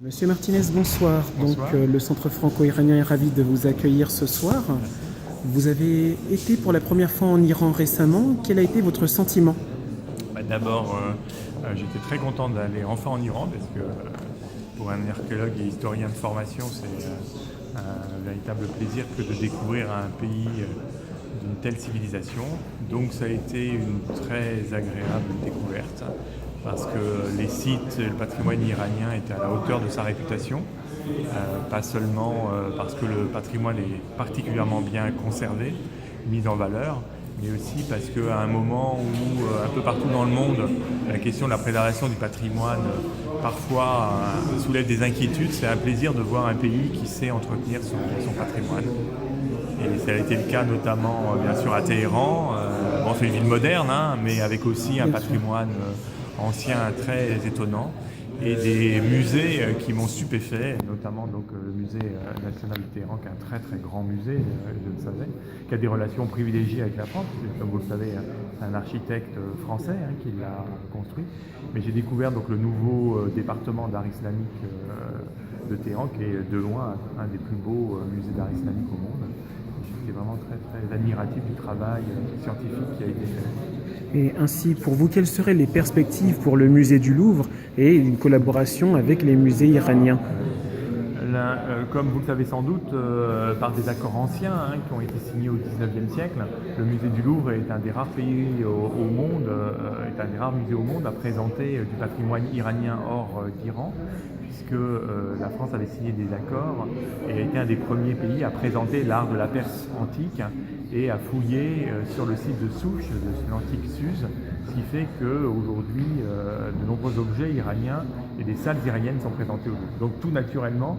Monsieur Martinez, bonsoir. Bonsoir. Le Centre franco-iranien est ravi de vous accueillir ce soir. Vous avez été pour la première fois en Iran récemment. Quel a été votre sentiment? D'abord, j'étais très content d'aller enfin en Iran parce que pour un archéologue et historien de formation, c'est un véritable plaisir que de découvrir un pays d'une telle civilisation. Donc ça a été une très agréable découverte parce que les sites et le patrimoine iranien étaient à la hauteur de sa réputation. Pas seulement parce que le patrimoine est particulièrement bien conservé, mis en valeur, mais aussi parce qu'à un moment où, un peu partout dans le monde, la question de la préservation du patrimoine parfois soulève des inquiétudes, c'est un plaisir de voir un pays qui sait entretenir son patrimoine. Et ça a été le cas notamment, bien sûr, à Téhéran. Bon, c'est une ville moderne, hein, mais avec aussi un patrimoine ancien très étonnant. Et des musées qui m'ont stupéfait, notamment donc, le musée national de Téhéran, qui est un très très grand musée, je le savais, qui a des relations privilégiées avec la France, comme vous le savez, c'est un architecte français qui l'a construit. Mais j'ai découvert donc le nouveau département d'art islamique de Téhéran, qui est de loin un des plus beaux musées d'art islamique au monde. J'étais vraiment très très admiratif du travail scientifique qui a été fait. Et ainsi, pour vous, quelles seraient les perspectives pour le musée du Louvre et une collaboration avec les musées iraniens? Comme vous le savez sans doute, par des accords anciens qui ont été signés au XIXe siècle, le musée du Louvre est un des rares pays au monde, est un des rares musées au monde à présenter du patrimoine iranien hors d'Iran, puisque la France avait signé des accords et a été un des premiers pays à présenter l'art de la Perse antique et à fouiller sur le site de Souche, de l'antique Suse, ce qui fait qu'aujourd'hui, de nombreux objets iraniens et des salles iraniennes sont présentés au Louvre. Donc tout naturellement,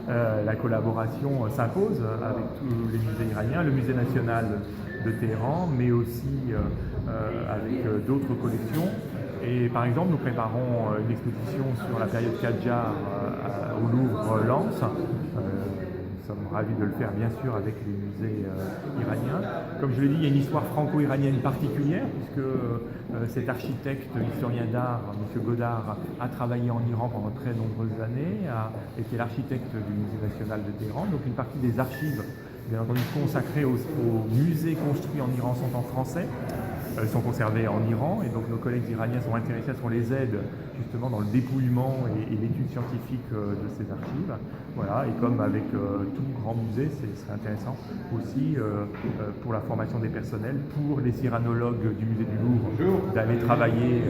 la collaboration s'impose avec tous les musées iraniens, le musée national de Téhéran, mais aussi avec d'autres collections. Et par exemple, nous préparons une exposition sur la période Qadjar au Louvre-Lens. Nous sommes ravis de le faire, bien sûr, avec les musées iraniens. Comme je l'ai dit, il y a une histoire franco-iranienne particulière, puisque cet architecte, historien d'art, M. Godard, a travaillé en Iran pendant très nombreuses années, a été l'architecte du musée national de Téhéran. Donc une partie des archives, bien entendu, consacrées aux musées construits en Iran sont en français. Sont conservées en Iran, et donc nos collègues iraniens sont intéressés à ce qu'on les aide justement dans le dépouillement et l'étude scientifique de ces archives. Voilà, et comme avec tout grand musée, c'est intéressant aussi pour la formation des personnels, pour les cyranologues du musée du Louvre d'aller travailler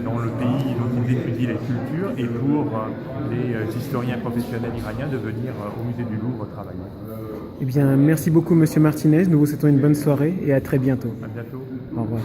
dans le pays dont ils étudient les cultures, et pour les historiens professionnels iraniens de venir au musée du Louvre travailler. Eh bien, merci beaucoup, Monsieur Martinez. Nous vous souhaitons une bonne soirée et à très bientôt. À bientôt. Au revoir.